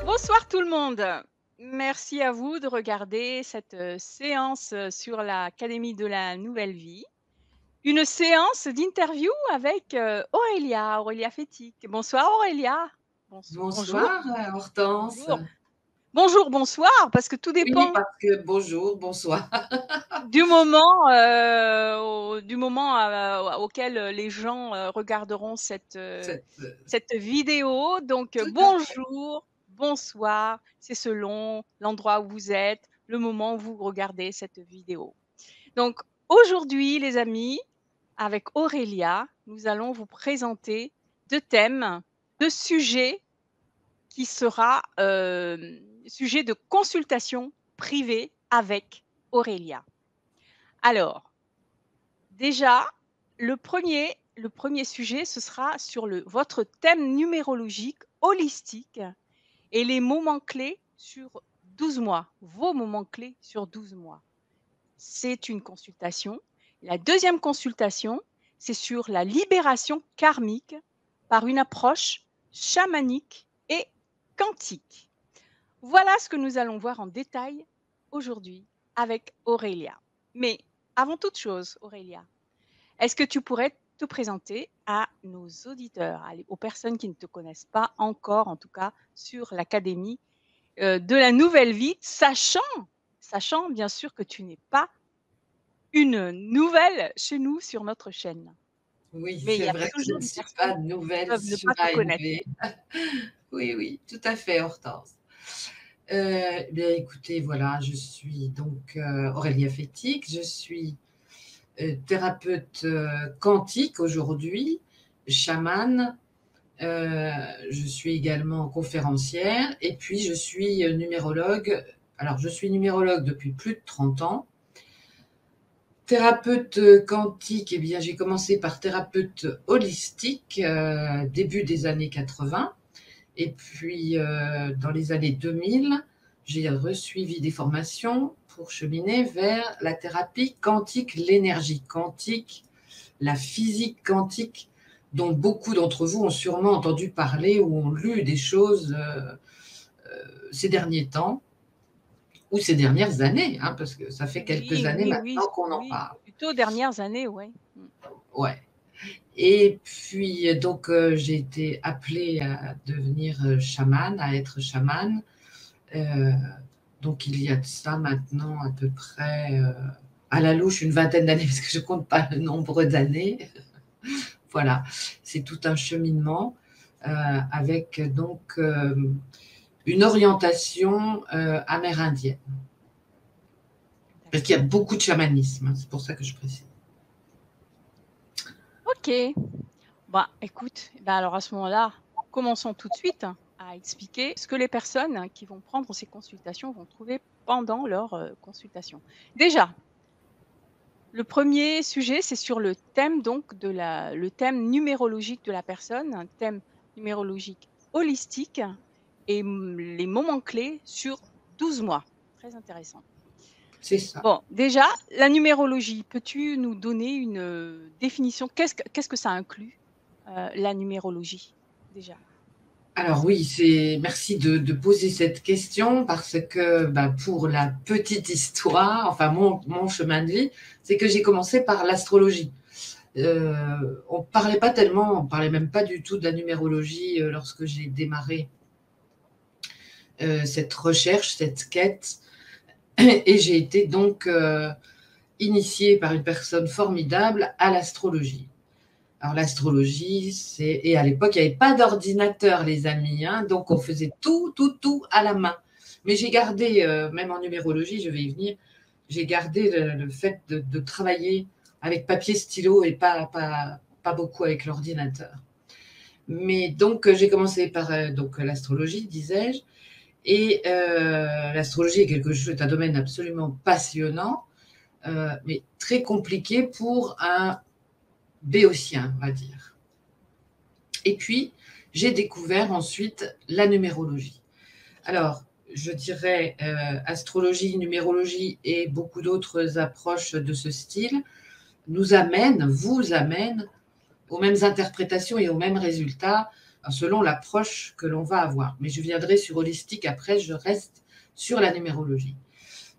Bonsoir tout le monde. Merci à vous de regarder cette, séance, sur l'Académie de la Nouvelle Vie. Une séance d'interview avec, Aurélia Fétic. Bonsoir Aurélia. Bonjour, Bonsoir, Hortense. bonjour. Bonjour, bonsoir, parce que tout Oui, dépend parce que bonjour, bonsoir. du moment, auquel, les gens, regarderont C'est cette vidéo. Donc, tout à fait. bonjour, bonsoir, c'est selon l'endroit où vous êtes, le moment où vous regardez cette vidéo. Donc, aujourd'hui, les amis, avec Aurélia, nous allons vous présenter 2 thèmes, 2 sujets qui sera, sujet de consultation privée avec Aurélia. Alors, déjà, le premier sujet, ce sera sur votre thème numérologique holistique et les moments clés sur 12 mois, vos moments clés sur 12 mois. C'est une consultation. La deuxième consultation, c'est sur la libération karmique par une approche chamanique et quantique. Voilà ce que nous allons voir en détail aujourd'hui avec Aurélia. Mais avant toute chose, Aurélia, est-ce que tu pourrais te présenter à nos auditeurs, aux personnes qui ne te connaissent pas encore, en tout cas sur l'Académie de la Nouvelle Vie, sachant bien sûr que tu n'es pas une nouvelle chez nous sur notre chaîne. Oui, Mais il c'est y a vrai que je toujours ne des suis personnes pas qui nouvelle peuvent ne sur pas te connaître. ANV. Oui, oui, tout à fait, Hortense. Bien, écoutez, voilà, je suis donc Aurélia Fétic, je suis thérapeute quantique aujourd'hui, chamane, je suis également conférencière et puis je suis numérologue. Alors, je suis numérologue depuis plus de 30 ans. Thérapeute quantique, eh bien, j'ai commencé par thérapeute holistique, début des années 80. Et puis, dans les années 2000, j'ai resuivi des formations pour cheminer vers la thérapie quantique, l'énergie quantique, la physique quantique, dont beaucoup d'entre vous ont sûrement entendu parler ou ont lu des choses ces derniers temps ou ces dernières années, hein, parce que ça fait quelques Oui, années oui, oui, maintenant qu'on en oui, parle. plutôt dernières années, ouais. Ouais. Et puis, donc, j'ai été appelée à devenir chamane, à être chamane. Euh, donc, il y a de ça maintenant à peu près, à la louche, une vingtaine d'années, parce que je ne compte pas le nombre d'années. Voilà, c'est tout un cheminement avec donc une orientation amérindienne. Parce qu'il y a D'accord. beaucoup de chamanisme, hein, c'est pour ça que je précise. OK. Bah, écoute, bah, alors à ce moment-là, commençons tout de suite à expliquer ce que les personnes qui vont prendre ces consultations vont trouver pendant leur, consultation. Déjà, le premier sujet, c'est sur le thème donc le thème numérologique de la personne, un thème numérologique holistique et les moments clés sur 12 mois. Très intéressant. C'est ça. Bon, déjà, la numérologie, peux-tu nous donner une, définition? Qu'est-ce que ça inclut, la numérologie, déjà? Alors oui, merci de poser cette question parce que bah, pour la petite histoire, enfin mon chemin de vie, c'est que j'ai commencé par l'astrologie. On parlait pas tellement, on parlait même pas du tout de la numérologie lorsque j'ai démarré cette recherche, cette quête. Et j'ai été donc initiée par une personne formidable à l'astrologie. Alors l'astrologie, et à l'époque, il n'y avait pas d'ordinateur, les amis, hein, donc on faisait tout à la main. Mais j'ai gardé, même en numérologie, je vais y venir, j'ai gardé le fait de travailler avec papier, stylo et pas beaucoup avec l'ordinateur. Mais donc, j'ai commencé par donc, l'astrologie, disais-je, et l'astrologie est un domaine absolument passionnant, mais très compliqué pour un béotien, on va dire. Et puis, j'ai découvert ensuite la numérologie. Alors, je dirais astrologie, numérologie et beaucoup d'autres approches de ce style vous amènent aux mêmes interprétations et aux mêmes résultats selon l'approche que l'on va avoir. Mais je viendrai sur holistique après, je reste sur la numérologie.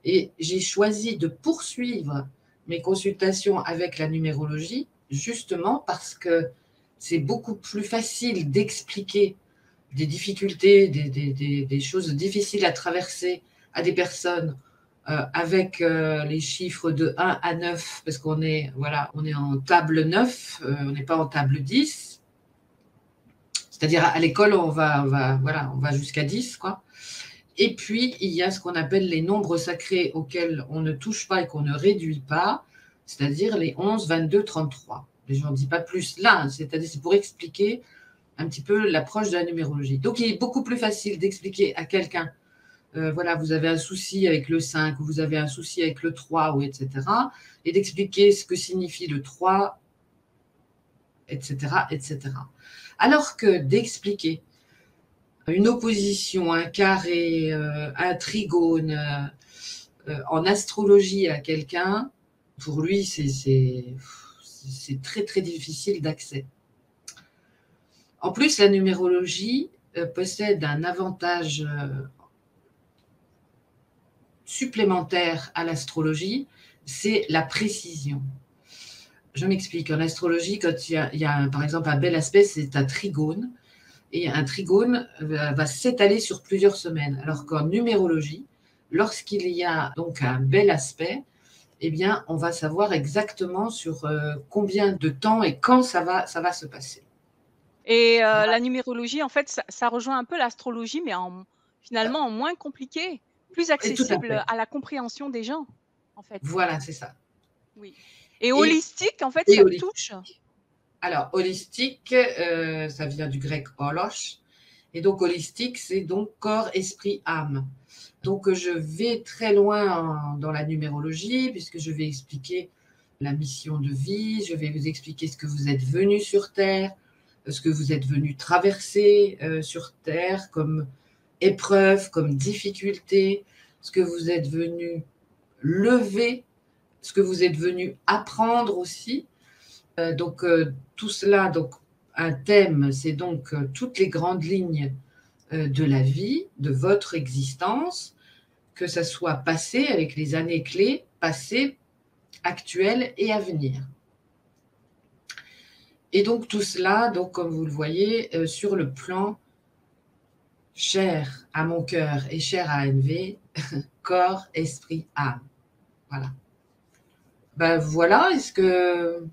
Et j'ai choisi de poursuivre mes consultations avec la numérologie, justement parce que c'est beaucoup plus facile d'expliquer des difficultés, des choses difficiles à traverser à des personnes avec les chiffres de 1 à 9, parce qu'on est, voilà, on est en table 9, on n'est pas en table 10. C'est-à-dire à l'école, on va jusqu'à 10, quoi. Et puis, il y a ce qu'on appelle les nombres sacrés auxquels on ne touche pas et qu'on ne réduit pas, c'est-à-dire les 11, 22, 33. Et je n'en dis pas plus là, c'est-à-dire c'est pour expliquer un petit peu l'approche de la numérologie. Donc, il est beaucoup plus facile d'expliquer à quelqu'un, voilà, vous avez un souci avec le 5, ou vous avez un souci avec le 3, ou etc., et d'expliquer ce que signifie le 3, etc., etc. Alors que d'expliquer une opposition, un carré, un trigone en astrologie à quelqu'un, pour lui, c'est très, très difficile d'accès. En plus, la numérologie possède un avantage supplémentaire à l'astrologie, c'est la précision. Je m'explique. En astrologie, quand il y a par exemple un bel aspect, c'est un trigone. Et un trigone va s'étaler sur plusieurs semaines. Alors qu'en numérologie, lorsqu'il y a donc un bel aspect, eh bien, on va savoir exactement sur combien de temps et quand ça va se passer. Et la numérologie, en fait, ça rejoint un peu l'astrologie, mais finalement en moins compliqué, plus accessible à la compréhension des gens, en fait. Voilà, c'est ça. Oui. Et holistique, en fait, ça touche. Alors, holistique, ça vient du grec holos. Et donc, holistique, c'est donc corps, esprit, âme. Donc, je vais très loin dans la numérologie, puisque je vais expliquer la mission de vie, je vais vous expliquer ce que vous êtes venu sur Terre, ce que vous êtes venu traverser sur Terre comme épreuve, comme difficulté, ce que vous êtes venu lever, ce que vous êtes venu apprendre aussi. Donc, tout cela, donc, un thème, c'est donc toutes les grandes lignes de la vie, de votre existence, que ça soit passé avec les années clés, passé, actuel et à venir. Et donc, tout cela, donc, comme vous le voyez, sur le plan cher à mon cœur et cher à ANV, corps, esprit, âme. Voilà. Ben voilà, est-ce que...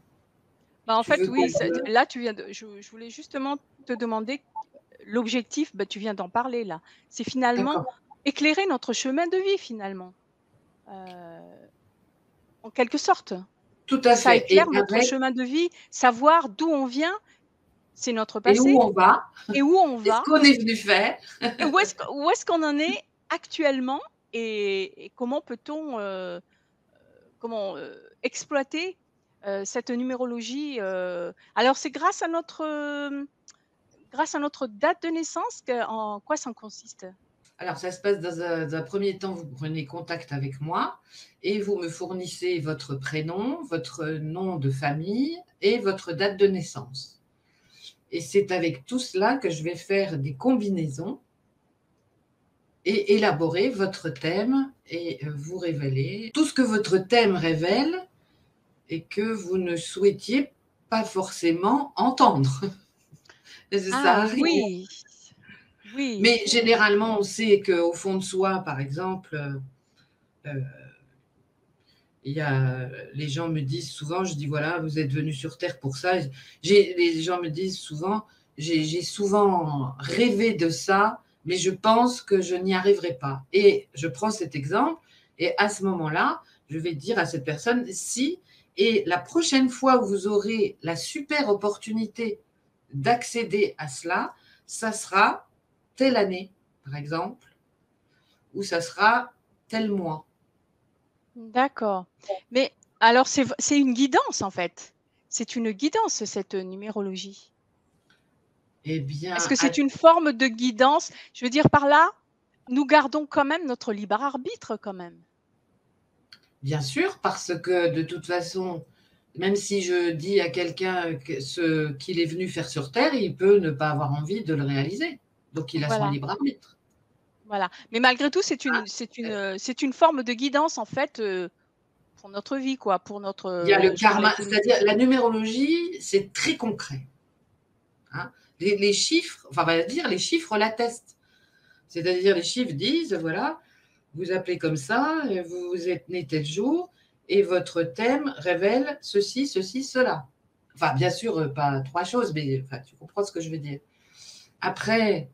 Ben, en fait, oui, là, je voulais justement te demander l'objectif, tu viens d'en parler là. C'est finalement éclairer notre chemin de vie, finalement. En quelque sorte. Tout à fait. Ça éclaire notre chemin de vie, savoir d'où on vient, c'est notre passé. Et où on va. Et où on va. Et ce qu'on est venu faire. Et où est-ce qu'on en est actuellement et comment peut-on exploiter cette numérologie. Alors, c'est grâce à notre date de naissance, en quoi ça consiste? Alors, ça se passe dans un premier temps, vous prenez contact avec moi et vous me fournissez votre prénom, votre nom de famille et votre date de naissance. Et c'est avec tout cela que je vais faire des combinaisons et élaborer votre thème et vous révéler tout ce que votre thème révèle et que vous ne souhaitiez pas forcément entendre. Ah oui, oui. Mais généralement, on sait qu'au fond de soi, par exemple, les gens me disent souvent, je dis voilà, vous êtes venu sur Terre pour ça. Les gens me disent souvent, j'ai souvent rêvé de ça, mais je pense que je n'y arriverai pas. Et je prends cet exemple, et à ce moment-là, je vais dire à cette personne, si, et la prochaine fois où vous aurez la super opportunité d'accéder à cela, ça sera telle année, par exemple, ou ça sera tel mois. D'accord. Mais alors, c'est une guidance, en fait. C'est une guidance, cette numérologie. Eh bien, est-ce que c'est une forme de guidance? Je veux dire par là, nous gardons quand même notre libre arbitre, quand même. Bien sûr, parce que de toute façon, Même si je dis à quelqu'un ce qu'il est venu faire sur Terre, il peut ne pas avoir envie de le réaliser. Donc, il a son Voilà, libre arbitre. voilà. Mais malgré tout, Hein. c'est une forme de guidance, en fait, pour notre vie, quoi, pour notre, Il y a le je parlais karma, pour le c'est-à-dire la numérologie, c'est très concret. Hein. Les chiffres, enfin, on va dire, les chiffres l'attestent. C'est-à-dire, les chiffres disent, voilà, vous appelez comme ça, vous êtes né tel jour, et votre thème révèle ceci, ceci, cela. Enfin, bien sûr, pas trois choses, mais enfin, tu comprends ce que je veux dire. Après,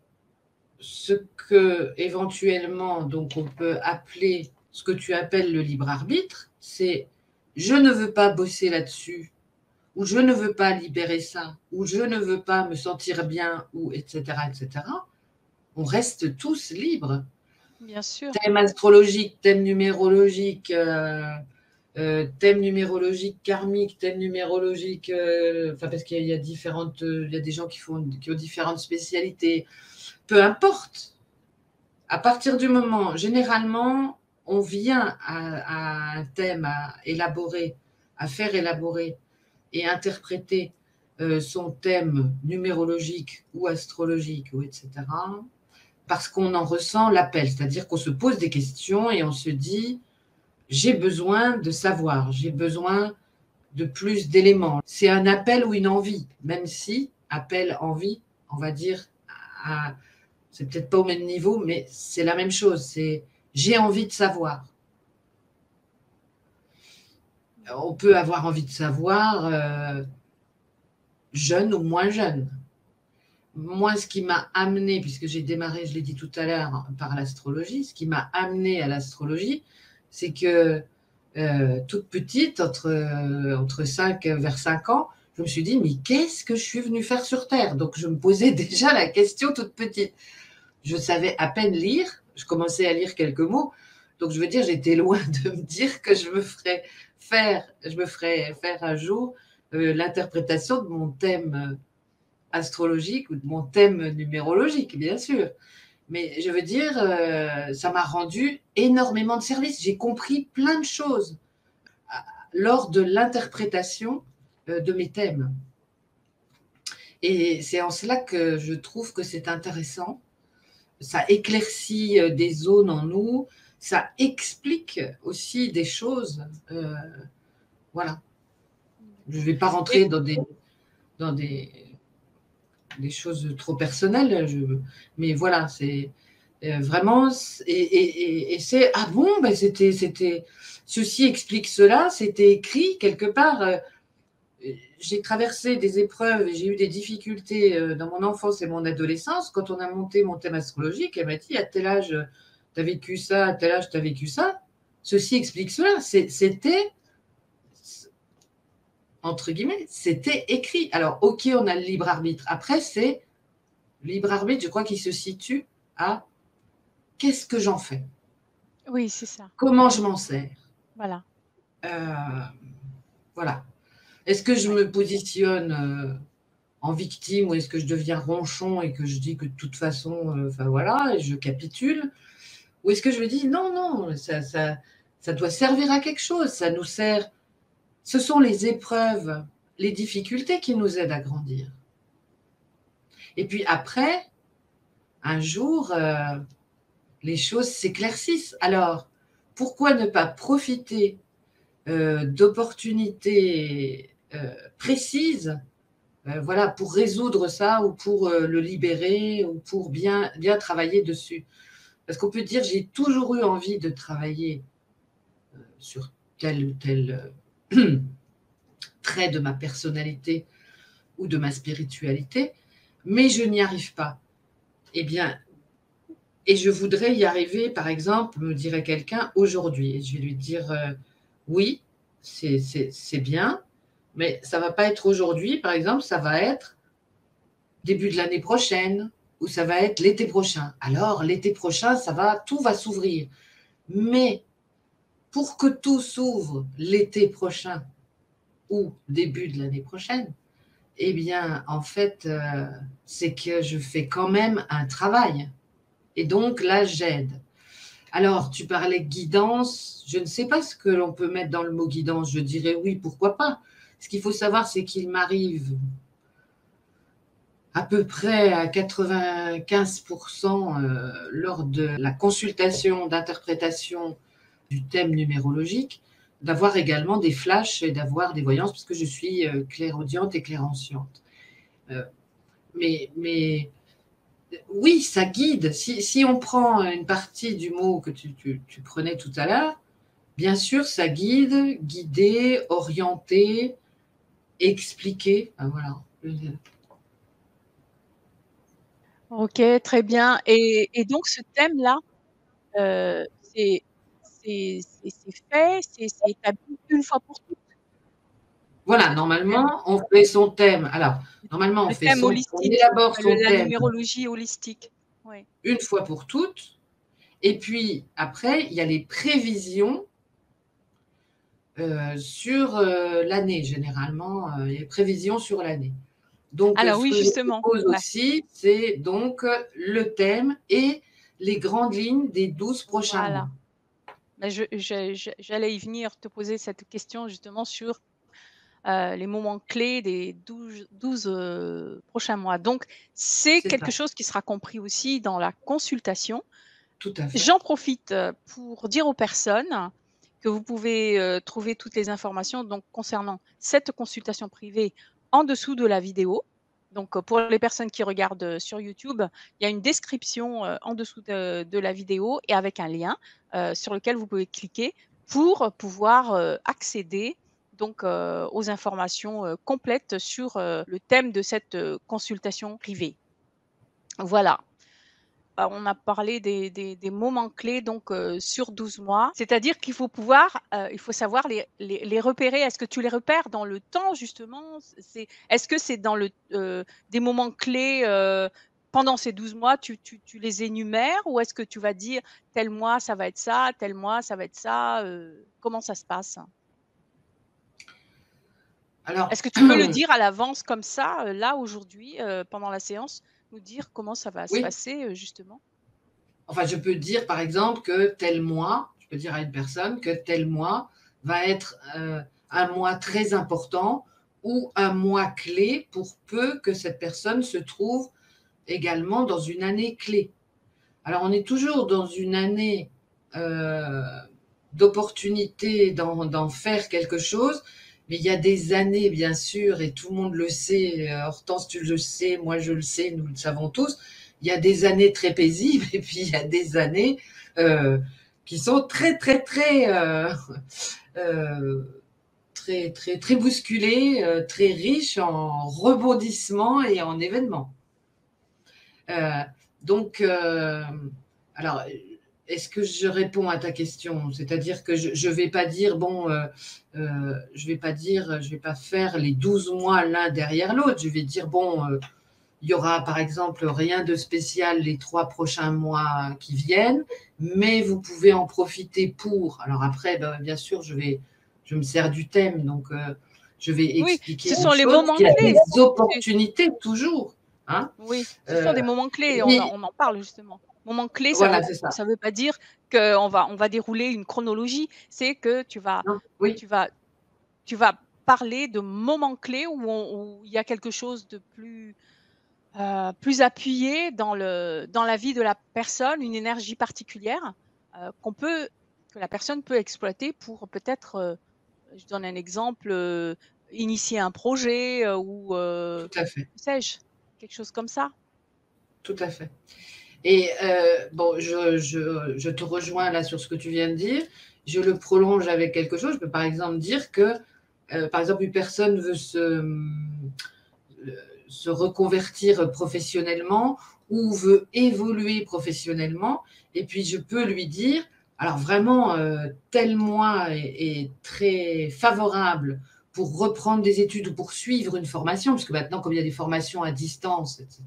ce que éventuellement, donc, on peut appeler, ce que tu appelles le libre arbitre, c'est je ne veux pas bosser là-dessus, ou je ne veux pas libérer ça, ou je ne veux pas me sentir bien, ou etc., etc. On reste tous libres. bien sûr. Thème astrologique, thème numérologique karmique, thème numérologique, enfin parce qu'il y a différentes, il y a des gens qui ont différentes spécialités. Peu importe. À partir du moment, généralement, on vient à un thème à élaborer, à faire élaborer et interpréter son thème numérologique ou astrologique ou etc. Parce qu'on en ressent l'appel, c'est-à-dire qu'on se pose des questions et on se dit j'ai besoin de savoir, j'ai besoin de plus d'éléments. C'est un appel ou une envie, même si appel, envie, on va dire, c'est peut-être pas au même niveau, mais c'est la même chose. C'est j'ai envie de savoir. On peut avoir envie de savoir jeune ou moins jeune. Moi, ce qui m'a amené, puisque j'ai démarré, je l'ai dit tout à l'heure, par l'astrologie, ce qui m'a amené à l'astrologie, c'est que toute petite, entre 5, vers 5 ans, je me suis dit, mais qu'est-ce que je suis venue faire sur Terre? Donc, je me posais déjà la question toute petite. Je savais à peine lire, je commençais à lire quelques mots, donc je veux dire, j'étais loin de me dire que je me ferais faire un jour l'interprétation de mon thème astrologique ou de mon thème numérologique, bien sûr. Mais je veux dire, ça m'a rendu énormément de service. J'ai compris plein de choses lors de l'interprétation de mes thèmes. Et c'est en cela que je trouve que c'est intéressant. Ça éclaircit des zones en nous, ça explique aussi des choses. Voilà. Je ne vais pas Et rentrer dans des choses trop personnelles, mais voilà, c'est vraiment, et c'est, ah bon, ben ceci explique cela, c'était écrit quelque part. J'ai traversé des épreuves et j'ai eu des difficultés dans mon enfance et mon adolescence. Quand on a monté mon thème astrologique, elle m'a dit, à tel âge, tu as vécu ça, à tel âge, tu as vécu ça. Ceci explique cela. C'était, entre guillemets, c'était écrit. Alors, ok, on a le libre arbitre. Après, c'est libre arbitre, je crois qu'il se situe à qu'est-ce que j'en fais? oui, c'est ça. Comment je m'en sers? Voilà. Euh, voilà. Est-ce que je Ouais. me positionne en victime ou est-ce que je deviens ronchon et que je dis que de toute façon, enfin voilà, et je capitule? Ou est-ce que je me dis non, non, ça doit servir à quelque chose, ça nous sert. Ce sont les épreuves, les difficultés qui nous aident à grandir. Et puis après, un jour, les choses s'éclaircissent. Alors, pourquoi ne pas profiter d'opportunités précises, voilà, pour résoudre ça ou pour le libérer ou pour bien, bien travailler dessus? Parce qu'on peut dire, j'ai toujours eu envie de travailler sur tel ou tel trait de ma personnalité ou de ma spiritualité, mais je n'y arrive pas. Eh bien, et je voudrais y arriver, par exemple, me dirait quelqu'un aujourd'hui. Et je vais lui dire, oui, c'est bien, mais ça ne va pas être aujourd'hui, par exemple, ça va être début de l'année prochaine, ou ça va être l'été prochain. Alors, l'été prochain, tout va s'ouvrir. Mais pour que tout s'ouvre l'été prochain ou début de l'année prochaine, eh bien, en fait, c'est que je fais quand même un travail. Et donc, là, j'aide. Alors, tu parlais de guidance. Je ne sais pas ce que l'on peut mettre dans le mot guidance. Je dirais oui, pourquoi pas. Ce qu'il faut savoir, c'est qu'il m'arrive à peu près à 95% lors de la consultation d'interprétation du thème numérologique, d'avoir également des flashs et d'avoir des voyances, parce que je suis clairaudiente et clairanciante. Mais oui, ça guide. Si on prend une partie du mot que tu prenais tout à l'heure, bien sûr, ça guide, guider, orienter, expliquer. Voilà. Ok, très bien. Et donc, ce thème-là, c'est fait, c'est établi une fois pour toutes. Voilà, normalement, on fait son thème. Alors, normalement, Le thème on holistique, élabore son la thème numérologie holistique. Oui. une fois pour toutes. Et puis, après, il y a les prévisions sur l'année, généralement, les prévisions sur l'année. Donc, Alors ce oui, que je justement. propose Ouais. aussi, c'est donc le thème et les grandes lignes des 12 prochains Voilà. mois. Mais j'allais y venir, te poser cette question justement sur les moments clés des 12 prochains mois. Donc, c'est C'est quelque ça, chose qui sera compris aussi dans la consultation. tout à fait. J'en profite pour dire aux personnes que vous pouvez trouver toutes les informations donc, concernant cette consultation privée en dessous de la vidéo. Donc, pour les personnes qui regardent sur YouTube, il y a une description en dessous de la vidéo et avec un lien sur lequel vous pouvez cliquer pour pouvoir accéder donc, aux informations complètes sur le thème de cette consultation privée. Voilà. On a parlé des moments clés donc sur 12 mois. C'est-à-dire qu'il faut pouvoir, il faut savoir les repérer. Est-ce que tu les repères dans le temps justement? Est-ce que c'est dans des moments clés, pendant ces 12 mois, tu les énumères ou est-ce que tu vas dire: «Tel mois, ça va être ça, tel mois, ça va être ça», comment ça se passe? Alors, Est-ce que tu peux le dire à l'avance comme ça, là aujourd'hui, pendant la séance, nous dire comment ça va se oui, passer, justement? enfin, je peux dire, par exemple, que tel mois, je peux dire à une personne que tel mois va être un mois très important ou un mois clé pour peu que cette personne se trouve également dans une année clé. Alors, on est toujours dans une année euh, d'opportunité d'en faire quelque chose, mais il y a des années, bien sûr, et tout le monde le sait, Hortense, tu le sais, moi je le sais, nous le savons tous, il y a des années très paisibles et puis il y a des années qui sont très, très, très, euh, très, très, très bousculées, très riches en rebondissements et en événements. Euh, donc, alors, est-ce que je réponds à ta question? C'est-à-dire que je ne vais pas dire, bon, je vais pas dire, je vais pas faire les 12 mois l'un derrière l'autre. Je vais dire, bon, il y aura par exemple rien de spécial les 3 prochains mois qui viennent, mais vous pouvez en profiter pour. Alors après, ben, bien sûr, je me sers du thème, donc je vais Oui, expliquer ce les sont les choses. moments Il y a des clés. C'est opportunités toujours. Hein. Oui, ce sont Euh, des moments clés, oui, on en parle justement. Moments clés, voilà, c'est ça. ça veut pas dire qu'on va dérouler une chronologie, c'est que Non, oui, tu vas tu vas parler de moments clés où il y a quelque chose de plus appuyé dans la vie de la personne, une énergie particulière, qu'on peut que la personne peut exploiter pour peut-être, je donne un exemple, initier un projet, ou tout à fait, que sais-je? Quelque chose comme ça? tout à fait. Et bon, je te rejoins là sur ce que tu viens de dire. Je le prolonge avec quelque chose. Je peux par exemple dire que, par exemple, une personne veut se reconvertir professionnellement ou veut évoluer professionnellement. Et puis, je peux lui dire, alors vraiment, tel mois est très favorable pour reprendre des études ou pour suivre une formation, parce que maintenant, comme il y a des formations à distance, etc.,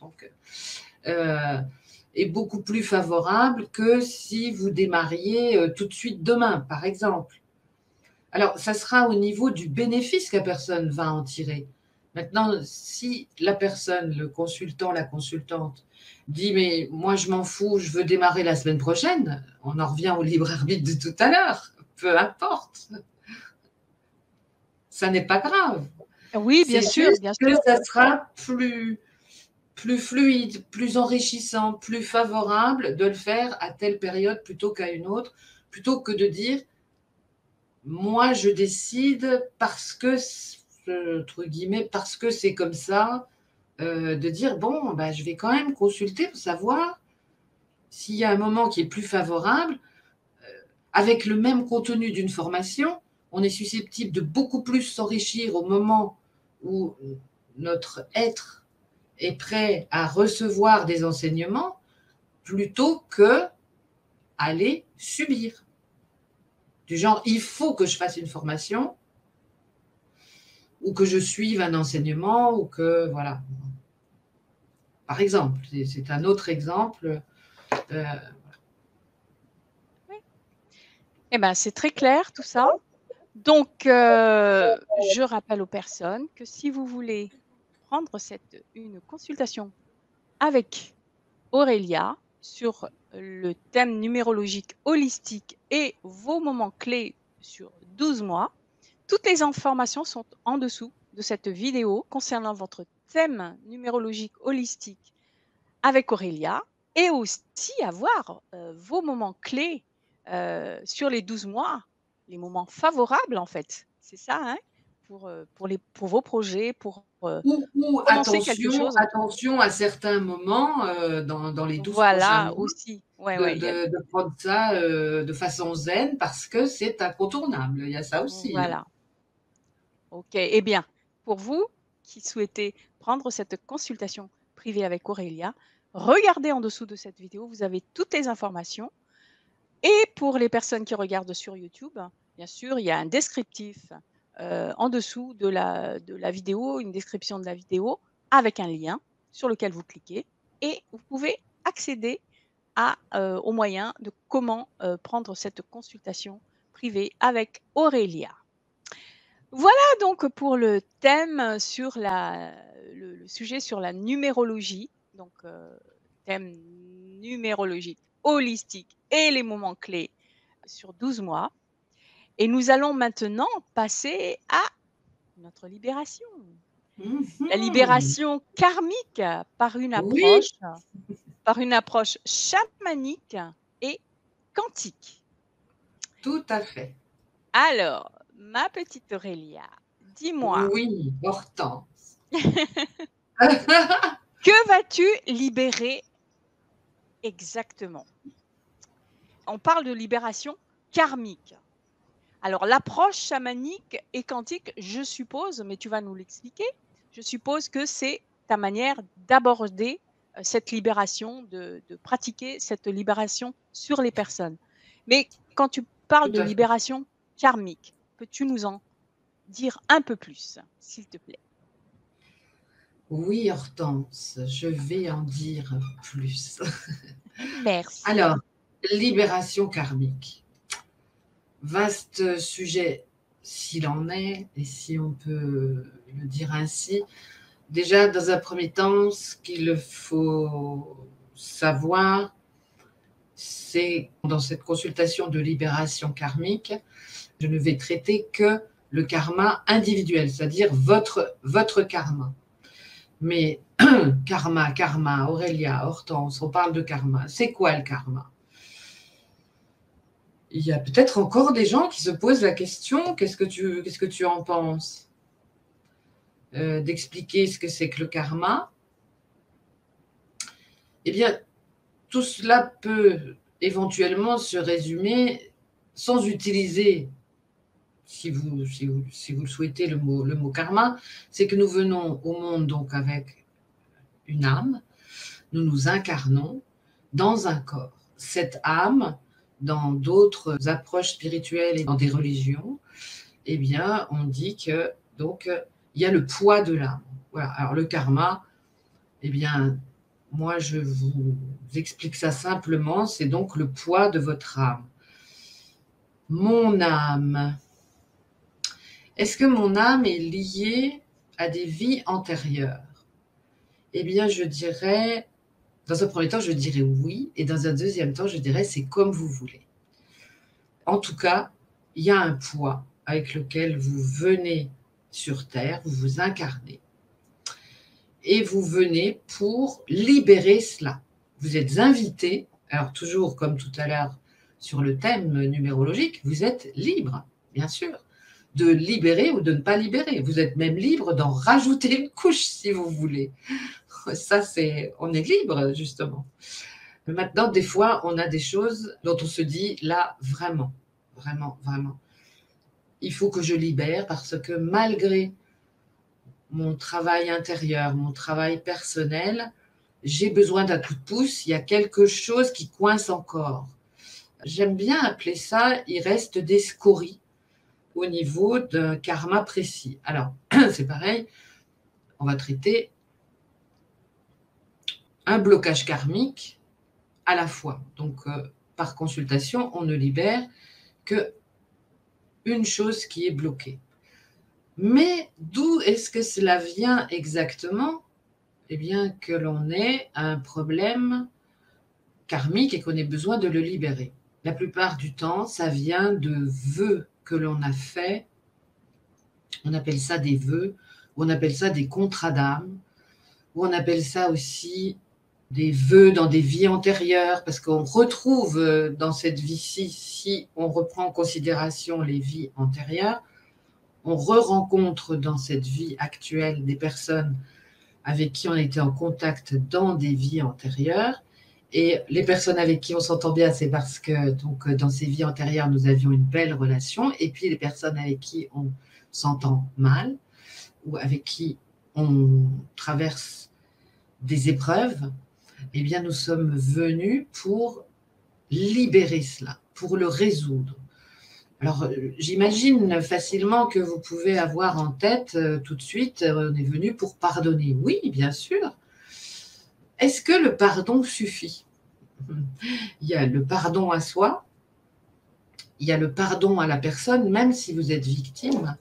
donc, euh, est beaucoup plus favorable que si vous démarriez tout de suite demain, par exemple. Alors, ça sera au niveau du bénéfice que la personne va en tirer. Maintenant, si la personne, le consultant, la consultante, dit mais moi je m'en fous, je veux démarrer la semaine prochaine, on en revient au libre arbitre de tout à l'heure, peu importe. ça n'est pas grave. Oui, C'est juste bien que sûr. ça sera plus fluide, plus enrichissant, plus favorable de le faire à telle période plutôt qu'à une autre, plutôt que de dire moi je décide parce que, entre guillemets, parce que c'est comme ça, de dire bon, bah, je vais quand même consulter pour savoir s'il y a un moment qui est plus favorable. Avec le même contenu d'une formation, on est susceptible de beaucoup plus s'enrichir au moment où notre être est prêt à recevoir des enseignements plutôt que aller subir. Du genre, il faut que je fasse une formation ou que je suive un enseignement ou que, voilà. Par exemple, c'est un autre exemple. Euh, Oui. Eh ben, c'est très clair tout ça. Donc, je rappelle aux personnes que si vous voulez prendre une consultation avec Aurélia sur le thème numérologique holistique et vos moments clés sur 12 mois, toutes les informations sont en dessous de cette vidéo concernant votre thème numérologique holistique avec Aurélia et aussi avoir vos moments clés sur les 12 mois, les moments favorables en fait. C'est ça, hein, pour vos projets, pour ou commencer quelque attention, chose. attention à certains moments dans les 12 prochains Voilà mois, aussi. Ouais, ouais, de prendre ça de façon zen parce que c'est incontournable. Il y a ça aussi. Hein. voilà. OK. Eh bien, pour vous qui souhaitez prendre cette consultation privée avec Aurélia, regardez en dessous de cette vidéo, vous avez toutes les informations. Et pour les personnes qui regardent sur YouTube, bien sûr, il y a un descriptif en dessous de la vidéo, une description de la vidéo avec un lien sur lequel vous cliquez et vous pouvez accéder aux moyens de comment prendre cette consultation privée avec Aurélia. Voilà donc pour le thème sur le sujet sur la numérologie, donc thème numérologique, holistique et les moments clés sur 12 mois. Et nous allons maintenant passer à notre libération. La Mhm. libération karmique Oui, par une approche chamanique et quantique. tout à fait. Alors, ma petite Aurélia, dis-moi, Oui, Hortense. que vas-tu libérer exactement? On parle de libération karmique. Alors, l'approche chamanique et quantique, je suppose, mais tu vas nous l'expliquer, je suppose que c'est ta manière d'aborder cette libération, de pratiquer cette libération sur les personnes. Mais quand tu parles Tout de à fait. libération karmique, peux-tu nous en dire un peu plus, s'il te plaît? Oui, Hortense, je vais en dire plus. Merci. Alors, libération karmique. Vaste sujet s'il en est, et si on peut le dire ainsi. Déjà, dans un premier temps, ce qu'il faut savoir, c'est dans cette consultation de libération karmique, je ne vais traiter que le karma individuel, c'est-à-dire votre karma. Mais karma, Aurélia, Hortense, on parle de karma. C'est quoi le karma? Il y a peut-être encore des gens qui se posent la question, qu'est-ce que tu en penses? D'expliquer ce que c'est que le karma. Eh bien, tout cela peut éventuellement se résumer sans utiliser, si vous le souhaitez, le mot karma, c'est que nous venons au monde donc avec une âme, nous nous incarnons dans un corps. Cette âme, dans d'autres approches spirituelles et dans des religions, eh bien, on dit que donc il y a le poids de l'âme. Voilà. Alors le karma, eh bien, moi je vous explique ça simplement, c'est donc le poids de votre âme. Mon âme. Est-ce que mon âme est liée à des vies antérieures? Eh bien, je dirais, dans un premier temps, je dirais oui, et dans un deuxième temps, je dirais c'est comme vous voulez. En tout cas, il y a un poids avec lequel vous venez sur Terre, vous vous incarnez. Et vous venez pour libérer cela. Vous êtes invité, alors toujours comme tout à l'heure sur le thème numérologique, vous êtes libre, bien sûr, de libérer ou de ne pas libérer. Vous êtes même libre d'en rajouter une couche si vous voulez. Ça, on est libre, justement. Maintenant, des fois, on a des choses dont on se dit, là, vraiment, vraiment, vraiment, il faut que je libère parce que malgré mon travail intérieur, mon travail personnel, j'ai besoin d'un coup de pouce, il y a quelque chose qui coince encore. J'aime bien appeler ça, il reste des scories au niveau d'un karma précis. Alors, c'est pareil, on va traiter un blocage karmique à la fois. Donc, par consultation, on ne libère que une chose qui est bloquée. Mais d'où est-ce que cela vient exactement? Eh bien, que l'on ait un problème karmique et qu'on ait besoin de le libérer. La plupart du temps, ça vient de vœux que l'on a faits. On appelle ça des vœux, ou on appelle ça des contrats d'âme, ou on appelle ça aussi des vœux dans des vies antérieures, parce qu'on retrouve dans cette vie-ci, si on reprend en considération les vies antérieures, on re-rencontre dans cette vie actuelle des personnes avec qui on était en contact dans des vies antérieures. Et les personnes avec qui on s'entend bien, c'est parce que donc, dans ces vies antérieures, nous avions une belle relation. Et puis les personnes avec qui on s'entend mal ou avec qui on traverse des épreuves, eh bien, nous sommes venus pour libérer cela, pour le résoudre. Alors, j'imagine facilement que vous pouvez avoir en tête tout de suite, on est venu pour pardonner. Oui, bien sûr. Est-ce que le pardon suffit? Il y a le pardon à soi, il y a le pardon à la personne, même si vous êtes victime.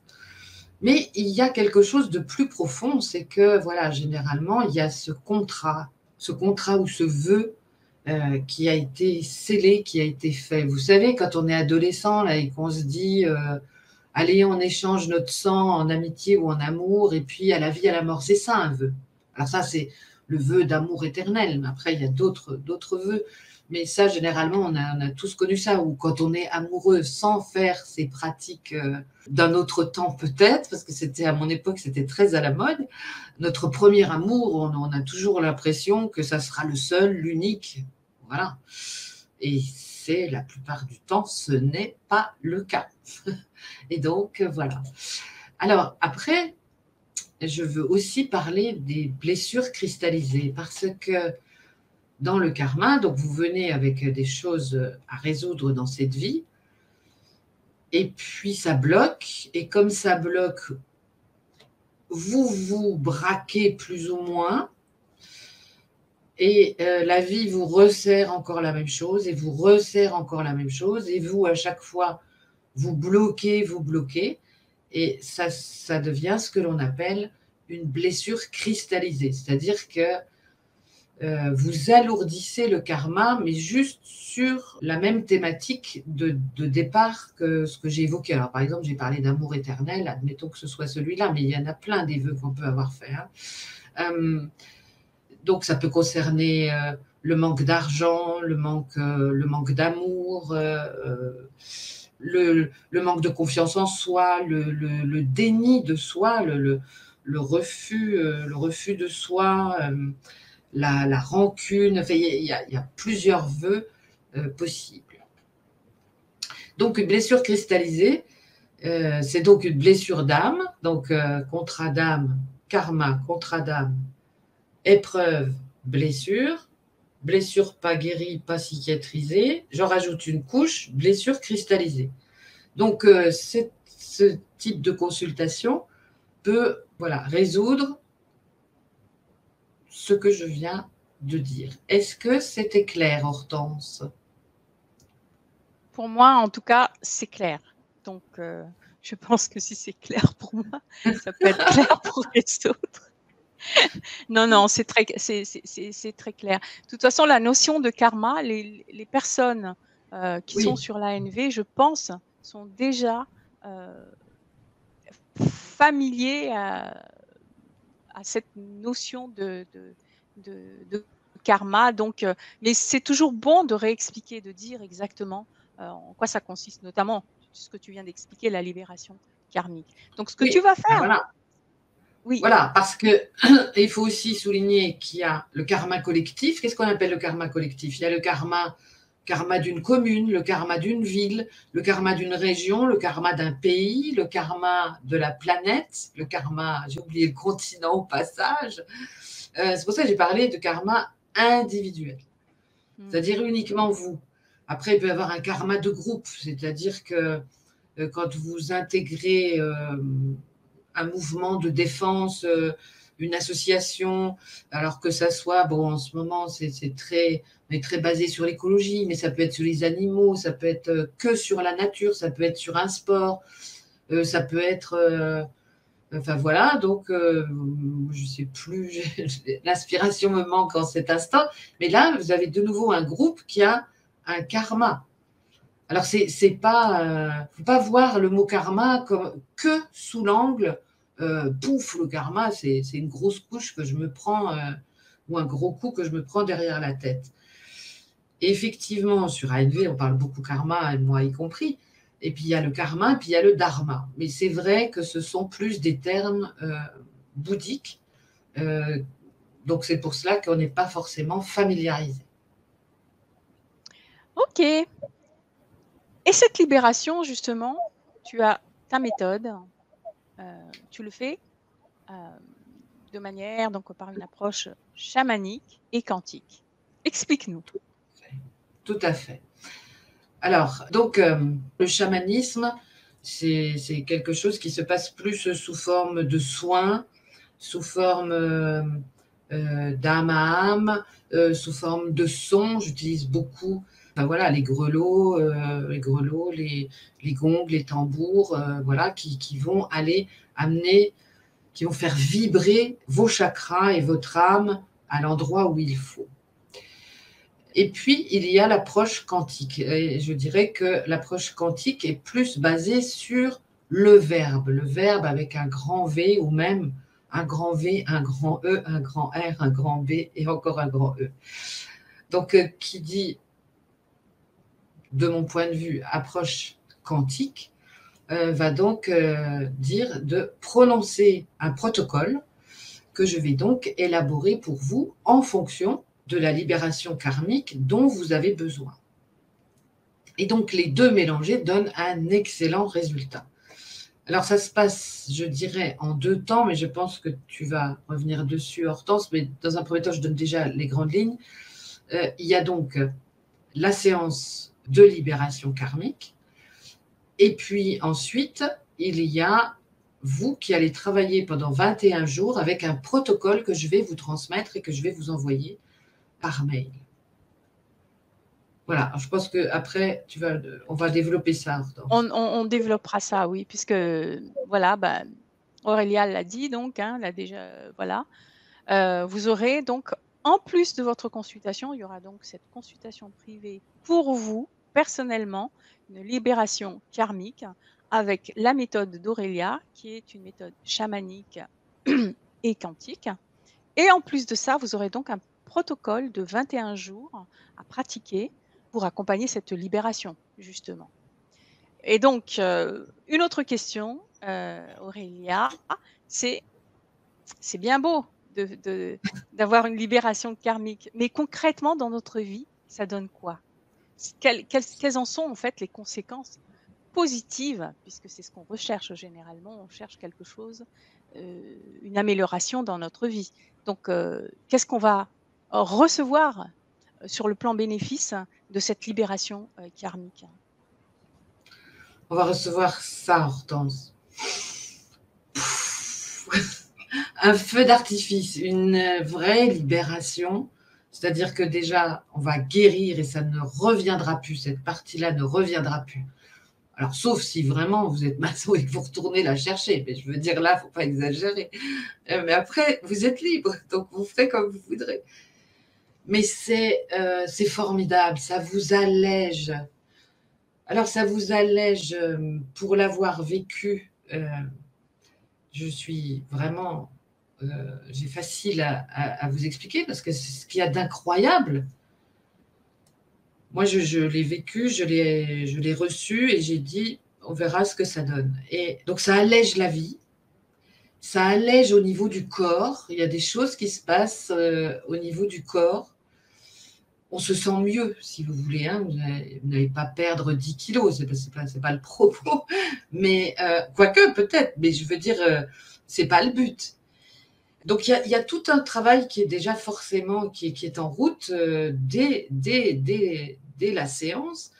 Mais il y a quelque chose de plus profond, c'est que, voilà, généralement, il y a ce contrat ou ce vœu qui a été scellé, qui a été fait. Vous savez, quand on est adolescent là, et qu'on se dit allez, on échange notre sang en amitié ou en amour, et puis à la vie, à la mort, c'est ça un vœu. Alors ça, c'est le vœu d'amour éternel, mais après, il y a d'autres vœux. Mais ça, généralement, on a tous connu ça, ou quand on est amoureux sans faire ces pratiques d'un autre temps peut-être, parce que c'était à mon époque, c'était très à la mode. Notre premier amour, on a toujours l'impression que ça sera le seul, l'unique. Voilà. Et c'est la plupart du temps, ce n'est pas le cas. Et donc, voilà. Alors, après, je veux aussi parler des blessures cristallisées, parce que dans le karma, donc vous venez avec des choses à résoudre dans cette vie, et puis ça bloque, et comme ça bloque, vous vous braquez plus ou moins, et la vie vous resserre encore la même chose, et vous resserre encore la même chose, et vous, à chaque fois, vous bloquez, et ça devient ce que l'on appelle une blessure cristallisée, c'est-à-dire que vous alourdissez le karma, mais juste sur la même thématique de départ que ce que j'ai évoqué. Alors, par exemple, j'ai parlé d'amour éternel, admettons que ce soit celui-là, mais il y en a plein des vœux qu'on peut avoir fait. Donc, ça peut concerner le manque d'argent, le manque d'amour, le manque de confiance en soi, le déni de soi, le refus de soi, la rancune. Enfin, il y a plusieurs vœux possibles. Donc, une blessure cristallisée, c'est donc une blessure d'âme. Donc, contrat d'âme, karma, contrat d'âme, épreuve, blessure. Blessure pas guérie, pas cicatrisée. J'en rajoute une couche, blessure cristallisée. Donc, ce type de consultation peut résoudre ce que je viens de dire. Est-ce que c'était clair, Hortense? Pour moi, en tout cas, c'est clair. Donc, je pense que si c'est clair pour moi, ça peut être clair pour les autres. Non, non, c'est très clair. De toute façon, la notion de karma, les personnes qui sont Oui, sur l'ANV, je pense, sont déjà familiers à cette notion de karma. Donc, mais c'est toujours bon de réexpliquer, de dire exactement en quoi ça consiste, notamment ce que tu viens d'expliquer, la libération karmique. Donc, ce que tu Oui, vas ben faire, voilà. oui, Voilà, parce que il faut aussi souligner qu'il y a le karma collectif. Qu'est-ce qu'on appelle le karma collectif? Il y a le karma d'une commune, le karma d'une ville, le karma d'une région, le karma d'un pays, le karma de la planète, le karma, j'ai oublié le continent au passage. C'est pour ça que j'ai parlé de karma individuel, c'est-à-dire uniquement vous. Après, il peut y avoir un karma de groupe, c'est-à-dire que quand vous intégrez un mouvement de défense, une association, alors que ça soit, bon, en ce moment, on est très basé sur l'écologie, mais ça peut être sur les animaux, ça peut être que sur la nature, ça peut être sur un sport, ça peut être, enfin voilà, donc je sais plus, l'inspiration me manque en cet instant, mais là, vous avez de nouveau un groupe qui a un karma. Alors, c'est pas, faut pas voir le mot karma comme que sous l'angle, pouf, le karma, c'est une grosse couche que je me prends, ou un gros coup que je me prends derrière la tête. Et effectivement, sur ANV, on parle beaucoup karma, et moi y compris. Et puis il y a le karma, puis il y a le dharma. Mais c'est vrai que ce sont plus des termes bouddhiques. Euh, donc c'est pour cela qu'on n'est pas forcément familiarisé. ok. Et cette libération, justement, tu as ta méthode, tu le fais de manière, donc par une approche chamanique et quantique. Explique-nous. Tout à fait. Alors, donc, le chamanisme, c'est quelque chose qui se passe plus sous forme de soins, sous forme d'âme à âme, sous forme de son. J'utilise beaucoup, enfin, voilà, les grelots, les gongs, les tambours, voilà, qui vont aller amener, qui vont faire vibrer vos chakras et votre âme à l'endroit où il faut. Et puis, il y a l'approche quantique. Et je dirais que l'approche quantique est plus basée sur le verbe avec un grand V ou même un grand V, un grand E, un grand R, un grand B et encore un grand E. Donc, qui dit, de mon point de vue, approche quantique, va donc dire de prononcer un protocole que je vais donc élaborer pour vous en fonction de la libération karmique dont vous avez besoin. Et donc, les deux mélangés donnent un excellent résultat. Alors, ça se passe, je dirais, en 2 temps, mais je pense que tu vas revenir dessus, Hortense. Mais dans un premier temps, je donne déjà les grandes lignes. Il y a donc la séance de libération karmique. Et puis ensuite, il y a vous qui allez travailler pendant 21 jours avec un protocole que je vais vous transmettre et que je vais vous envoyer par mail. Voilà, je pense qu'après, on va développer ça. On développera ça, oui, puisque voilà, bah, Aurélia l'a dit, donc, hein, l'a déjà, voilà. Vous aurez donc, en plus de votre consultation, il y aura donc cette consultation privée pour vous, personnellement, une libération karmique avec la méthode d'Aurélia, qui est une méthode chamanique et quantique. Et en plus de ça, vous aurez donc un protocole de 21 jours à pratiquer pour accompagner cette libération, justement. Et donc, une autre question, Aurélia, c'est bien beau d'avoir une libération karmique, mais concrètement, dans notre vie, ça donne quoi? Quelles en sont en fait les conséquences positives, puisque c'est ce qu'on recherche généralement, on cherche quelque chose, une amélioration dans notre vie. Donc, qu'est-ce qu'on va recevoir sur le plan bénéfice de cette libération karmique? On va recevoir ça, Hortense. Un feu d'artifice, une vraie libération. C'est-à-dire que déjà, on va guérir et ça ne reviendra plus. Cette partie-là ne reviendra plus. Alors, sauf si vraiment vous êtes maçon et que vous retournez la chercher. Mais je veux dire, là, il ne faut pas exagérer. Mais après, vous êtes libre. Donc, vous ferez comme vous voudrez. Mais c'est formidable. Ça vous allège. Alors, ça vous allège pour l'avoir vécu je suis vraiment, j'ai facile à vous expliquer parce que c'est ce qu'il y a d'incroyable. Moi, je l'ai vécu, je l'ai reçu et j'ai dit, on verra ce que ça donne. Et donc, ça allège la vie, ça allège au niveau du corps. Il y a des choses qui se passent au niveau du corps. On se sent mieux, si vous voulez. Hein. Vous n'allez pas perdre 10 kilos, c'est pas le propos. Mais quoique, peut-être, mais je veux dire, c'est pas le but. Donc, il y a tout un travail qui est déjà forcément qui est en route dès la séance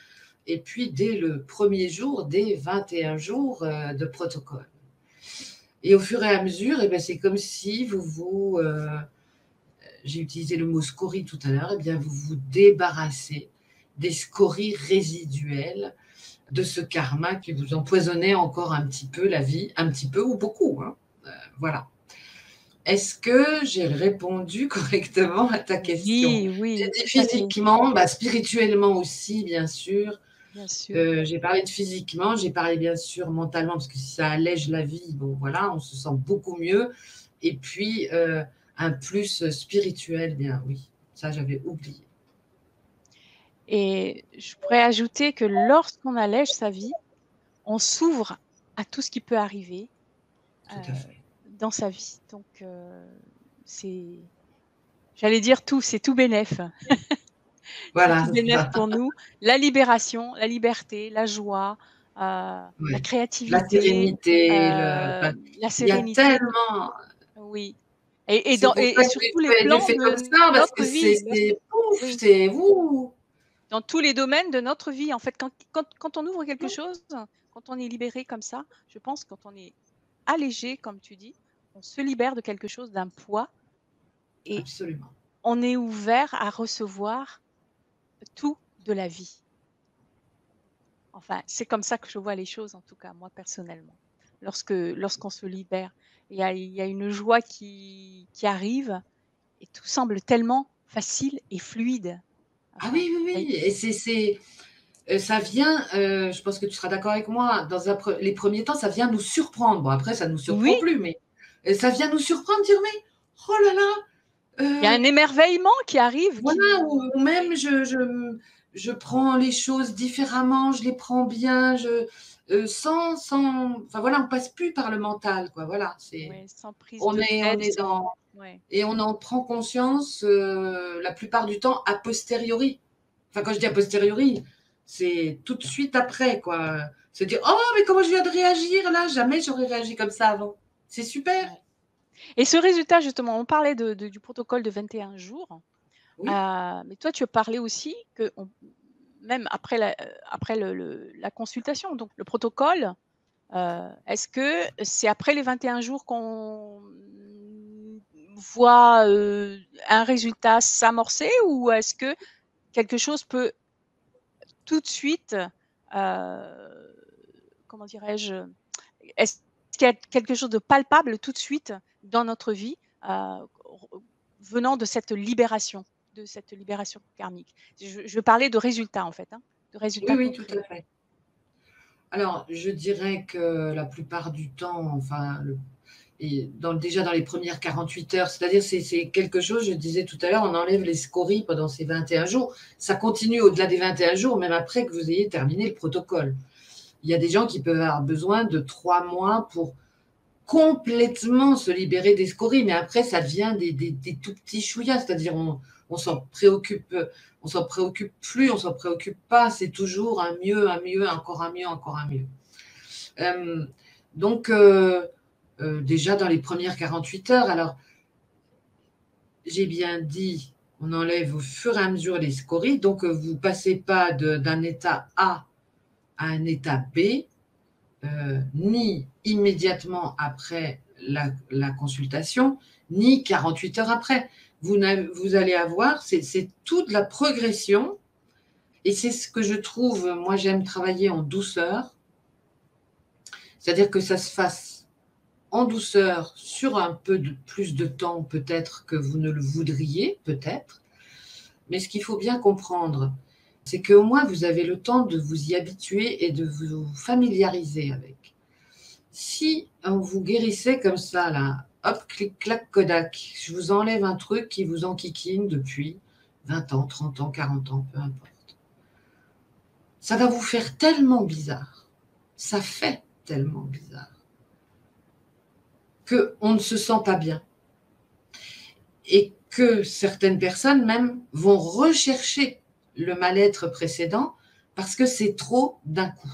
et puis dès le premier jour, dès 21 jours de protocole. Et au fur et à mesure, eh bien, c'est comme si j'ai utilisé le mot scorie tout à l'heure, eh bien, vous vous débarrassez des scories résiduelles de ce karma qui vous empoisonnait encore un petit peu la vie, un petit peu ou beaucoup. Hein. Voilà. Est-ce que j'ai répondu correctement à ta question? Oui, J'ai oui, dit tout à fait, physiquement, spirituellement aussi, bien sûr. bien sûr. J'ai parlé de physiquement, j'ai parlé bien sûr mentalement, parce que si ça allège la vie, bon voilà, on se sent beaucoup mieux. Et puis, un plus spirituel, bien oui, ça j'avais oublié. Et je pourrais ajouter que lorsqu'on allège sa vie, on s'ouvre à tout ce qui peut arriver Tout à fait. dans sa vie. Donc, c'est, j'allais dire tout, c'est tout bénef. C'est Voilà, tout c'est bénef ça. pour nous. La libération, la liberté, la joie, la Ouais. La créativité, sérénité, la il y a sérénité. tellement. Oui. C'est pour ça Et que sur tous les je plans fais comme de ça, parce que notre vie. c'est ouf, Oui. c'est ouh. Dans tous les domaines de notre vie. En fait, quand on ouvre quelque chose, quand on est libéré comme ça, je pense quand on est allégé, comme tu dis, on se libère de quelque chose, d'un poids, et Absolument. on est ouvert à recevoir tout de la vie. Enfin, c'est comme ça que je vois les choses, en tout cas, moi, personnellement. Lorsqu'on se libère, il y a une joie qui arrive et tout semble tellement facile et fluide. Ah Enfin, oui, oui, oui, et ça vient, je pense que tu seras d'accord avec moi, dans les premiers temps, ça vient nous surprendre. Bon, après, ça ne nous oui, surprend plus, mais ça vient nous surprendre, dire, mais oh là là, il y a un émerveillement qui arrive, voilà, ou même oui, je prends les choses différemment, je les prends bien, enfin voilà, on passe plus par le mental, quoi. Voilà, oui, sans prise de on tête, est dans, sans, ouais. et on en prend conscience la plupart du temps a posteriori. Enfin, quand je dis a posteriori, c'est tout de suite après, quoi. Se dire, oh, mais comment je viens de réagir là? Jamais j'aurais réagi comme ça avant. C'est super. Ouais. Et ce résultat, justement, on parlait du protocole de 21 jours, Oui, mais toi, tu as parlé aussi que même après après la consultation, donc le protocole, est-ce que c'est après les 21 jours qu'on voit un résultat s'amorcer, ou est-ce que quelque chose peut tout de suite, comment dirais-je, est-ce qu'il y a quelque chose de palpable tout de suite dans notre vie, venant de cette libération karmique? Je veux parler de résultats, en fait, hein, de oui, résultats oui, tout concrets. à fait. Alors, je dirais que la plupart du temps, enfin, déjà dans les premières 48 heures, c'est-à-dire c'est quelque chose, je disais tout à l'heure, on enlève les scories pendant ces 21 jours. Ça continue au-delà des 21 jours, même après que vous ayez terminé le protocole. Il y a des gens qui peuvent avoir besoin de 3 mois pour complètement se libérer des scories, mais après, ça devient des tout petits chouïas, c'est-à-dire on s'en préoccupe, on s'en préoccupe plus, on s'en préoccupe pas, c'est toujours un mieux, encore un mieux, encore un mieux. Euh, donc, déjà dans les premières 48 heures, alors, j'ai bien dit, on enlève au fur et à mesure les scories, donc vous ne passez pas d'un état A à un état B, ni immédiatement après la consultation, ni 48 heures après. Vous allez avoir, c'est toute la progression, et c'est ce que je trouve, moi j'aime travailler en douceur, c'est-à-dire que ça se fasse en douceur sur un peu plus de temps peut-être que vous ne le voudriez, peut-être, mais ce qu'il faut bien comprendre, c'est qu'au moins vous avez le temps de vous y habituer et de vous familiariser avec. Si on vous guérissait comme ça, là, hop, clic, clac, Kodak, je vous enlève un truc qui vous enquiquine depuis 20 ans, 30 ans, 40 ans, peu importe. Ça va vous faire tellement bizarre, ça fait tellement bizarre, qu'on ne se sent pas bien. Et que certaines personnes même vont rechercher le mal-être précédent parce que c'est trop d'un coup.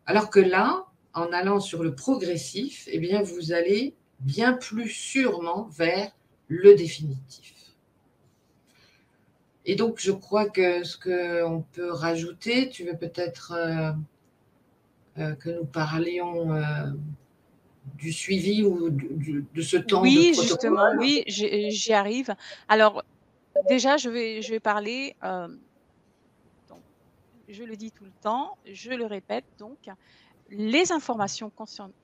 Alors que là, en allant sur le progressif, eh bien, vous allez bien plus sûrement vers le définitif. Et donc, je crois que ce qu'on peut rajouter, tu veux peut-être que nous parlions du suivi ou de ce temps de Oui, protocole. justement, oui, j'y arrive. Alors, déjà, je vais parler, donc je le dis tout le temps, je le répète donc, les informations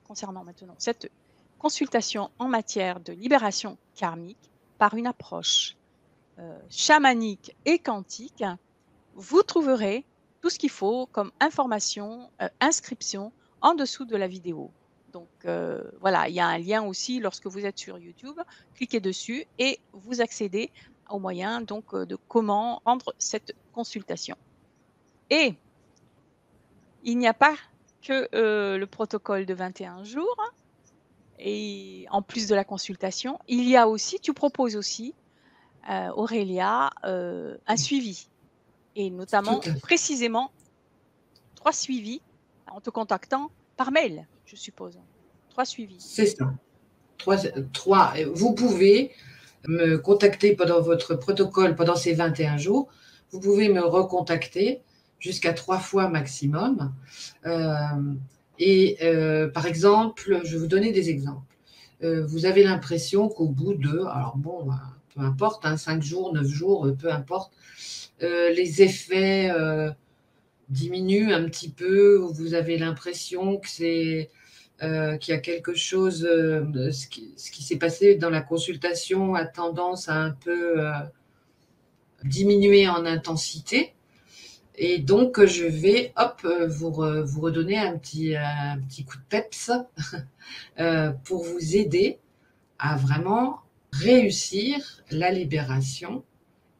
concernant maintenant cette consultation en matière de libération karmique par une approche, chamanique et quantique, vous trouverez tout ce qu'il faut comme information, inscription en dessous de la vidéo. Donc, voilà, il y a un lien aussi lorsque vous êtes sur YouTube, cliquez dessus et vous accédez au moyen donc, de comment rendre cette consultation. Et il n'y a pas que, le protocole de 21 jours et en plus de la consultation, il y a aussi tu proposes aussi, Aurélia, un suivi et Tout notamment à fait. précisément 3 suivis en te contactant par mail, je suppose? 3 suivis. C'est ça. Trois. Vous pouvez me contacter pendant votre protocole, pendant ces 21 jours. Vous pouvez me recontacter jusqu'à 3 fois maximum. Par exemple, je vais vous donner des exemples. Vous avez l'impression qu'au bout de, alors bon, peu importe, hein, 5 jours, 9 jours, peu importe, les effets diminuent un petit peu, ou vous avez l'impression que qu'il y a quelque chose, ce qui s'est passé dans la consultation a tendance à un peu diminuer en intensité. Et donc, je vais, hop, vous redonner un petit coup de peps pour vous aider à vraiment réussir la libération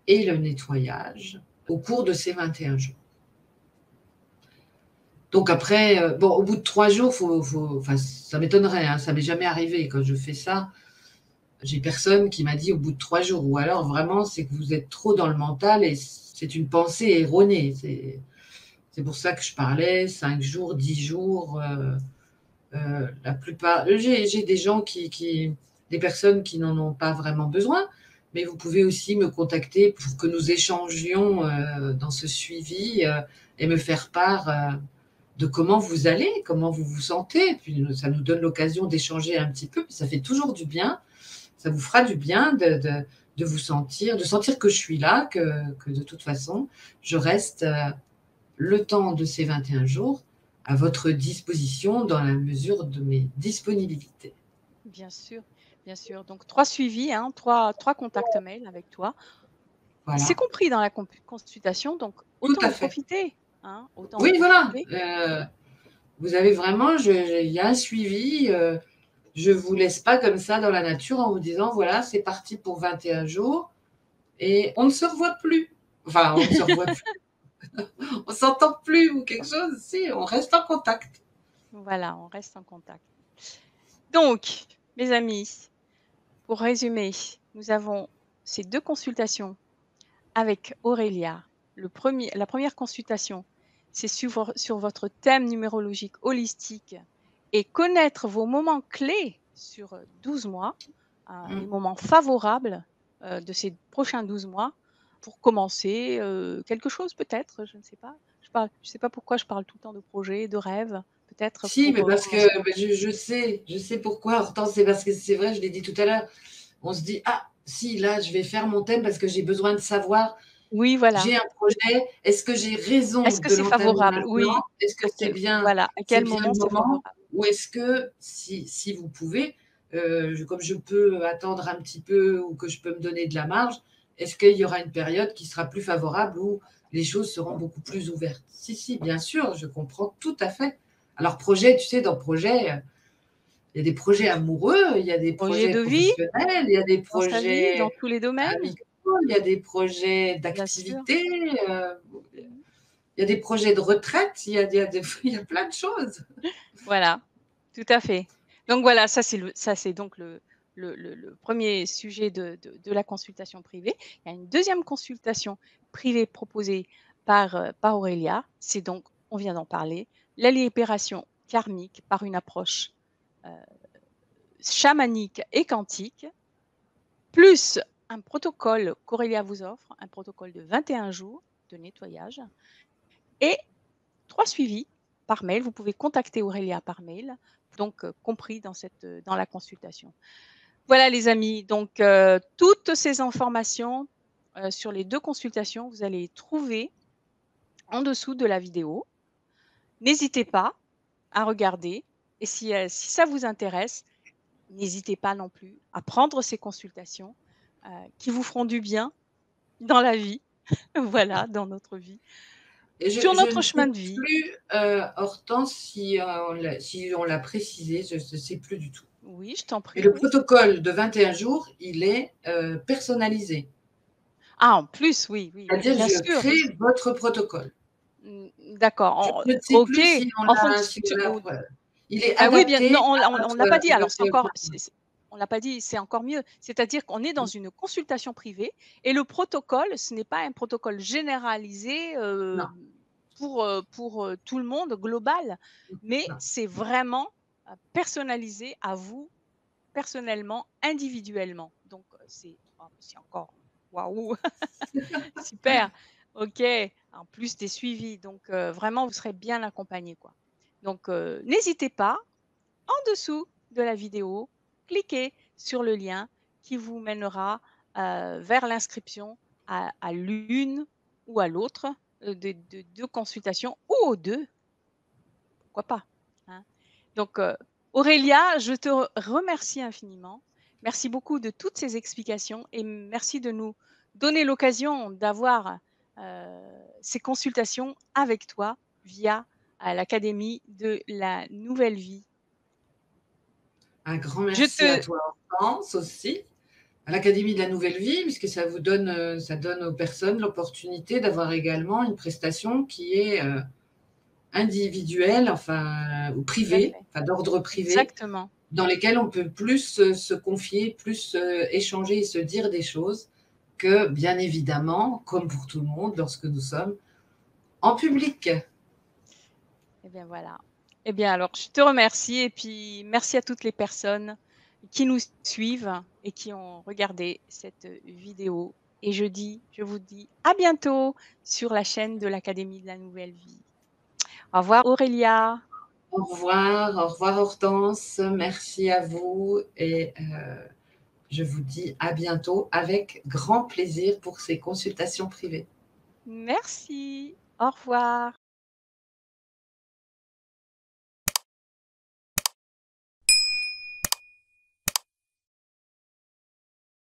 et le nettoyage au cours de ces 21 jours. Donc après, bon, au bout de 3 jours, enfin, ça m'étonnerait, hein, ça m'est jamais arrivé quand je fais ça. J'ai personne qui m'a dit au bout de 3 jours. Ou alors vraiment, c'est que vous êtes trop dans le mental et c'est une pensée erronée. C'est pour ça que je parlais 5 jours, 10 jours. La plupart, j'ai des gens des personnes qui n'en ont pas vraiment besoin, mais vous pouvez aussi me contacter pour que nous échangions dans ce suivi et me faire part de comment vous allez, comment vous vous sentez. Puis ça nous donne l'occasion d'échanger un petit peu, puis ça fait toujours du bien. Ça vous fera du bien de vous sentir, de sentir que je suis là, que de toute façon, je reste le temps de ces 21 jours à votre disposition dans la mesure de mes disponibilités. Bien sûr, bien sûr. Donc 3 suivis, hein, 3 contacts mail avec toi. C'est Voilà, compris dans la consultation, donc tout autant à en fait. profiter, hein, autant en Oui, voilà. profiter. Vous avez vraiment, il y a un suivi. Je ne vous laisse pas comme ça dans la nature en vous disant, voilà, c'est parti pour 21 jours et on ne se revoit plus. Enfin, on ne se revoit plus. On s'entend plus ou quelque chose. Si, on reste en contact. Voilà, on reste en contact. Donc, mes amis, pour résumer, nous avons ces 2 consultations avec Aurélia. La première consultation, c'est sur votre thème numérologique holistique et connaître vos moments clés sur 12 mois, les Mm. moments favorables de ces prochains 12 mois pour commencer quelque chose peut-être, je ne sais pas. Je ne sais pas pourquoi je parle tout le temps de projets, de rêves, peut-être Si, mais pour parce que commencer. je sais pourquoi. Hortense, c'est parce que c'est vrai, je l'ai dit tout à l'heure. On se dit, ah, si, là, je vais faire mon thème parce que j'ai besoin de savoir. Oui, voilà. J'ai un projet. Est-ce que j'ai raison Est-ce que de c'est l'entamer favorable? maintenant? Oui. Est-ce que Voilà, à c'est quel bien moment le c'est moment? favorable? Ou est-ce que, si vous pouvez, comme je peux attendre un petit peu ou que je peux me donner de la marge, est-ce qu'il y aura une période qui sera plus favorable où les choses seront beaucoup plus ouvertes? Si, si, bien sûr, je comprends tout à fait. Alors, projet, tu sais, dans projet, il y a des projets amoureux, il y a des Projet projets de vie professionnels, il y a des dans sa vie, dans projets tous les domaines, amicaux, il y a des projets bien sûr. d'activité, Mmh. il y a des projets de retraite, il y a plein de choses. Voilà, tout à fait. Donc voilà, ça c'est donc le 1er sujet de la consultation privée. Il y a une deuxième consultation privée proposée par Aurélia. C'est donc, on vient d'en parler, la libération karmique par une approche, heu, chamanique et quantique, plus un protocole qu'Aurélia vous offre, un protocole de 21 jours de nettoyage et 3 suivis par mail. Vous pouvez contacter Aurélia par mail, donc compris dans la consultation. Voilà les amis, donc toutes ces informations, sur les 2 consultations, vous allez les trouver en dessous de la vidéo. N'hésitez pas à regarder et si ça vous intéresse, n'hésitez pas non plus à prendre ces consultations, qui vous feront du bien dans la vie, voilà, dans notre vie, Et sur je notre ne chemin sais de vie. plus, Hortense, si on l'a précisé, je ne sais plus du tout. Oui, je t'en Mais prie, le oui. protocole de 21 jours, il est personnalisé. Ah, en plus, oui, oui, C'est-à-dire, bien je sûr. crée votre protocole. D'accord, Je ne sais OK, plus si on en l'a, fonction si on l'a, oui. il est Ah oui, bien non, adapté on l'a pas dit, à alors c'est votre encore besoin. on l'a pas dit, c'est encore mieux. C'est-à-dire qu'on est dans une consultation privée et le protocole, ce n'est pas un protocole généralisé, Non, pour, tout le monde, global, mais non. c'est vraiment, personnalisé à vous, personnellement, individuellement. Donc, c'est encore waouh! Super, OK. En plus des suivis, donc vraiment vous serez bien accompagné, quoi. Donc n'hésitez pas, en dessous de la vidéo, cliquez sur le lien qui vous mènera, vers l'inscription à l'une ou à l'autre, de 2 consultations ou aux 2, pourquoi pas, hein? Donc Aurélia, je te remercie infiniment. Merci beaucoup de toutes ces explications et merci de nous donner l'occasion d'avoir, ces consultations avec toi via, l'Académie de la Nouvelle Vie. Un grand Je merci à te toi, Hortense, aussi, à l'Académie de la Nouvelle Vie, puisque ça donne aux personnes l'opportunité d'avoir également une prestation qui est individuelle, enfin, ou Tout à privée, fait, enfin, d'ordre privé, exactement. dans lesquelles on peut plus se confier, plus échanger et se dire des choses que, bien évidemment, comme pour tout le monde, lorsque nous sommes en public. Et bien voilà. Eh bien alors je te remercie et puis merci à toutes les personnes qui nous suivent et qui ont regardé cette vidéo et je vous dis à bientôt sur la chaîne de l'Académie de la Nouvelle Vie. Au revoir Aurélia. Au revoir Hortense, merci à vous et je vous dis à bientôt avec grand plaisir pour ces consultations privées. Merci. Au revoir.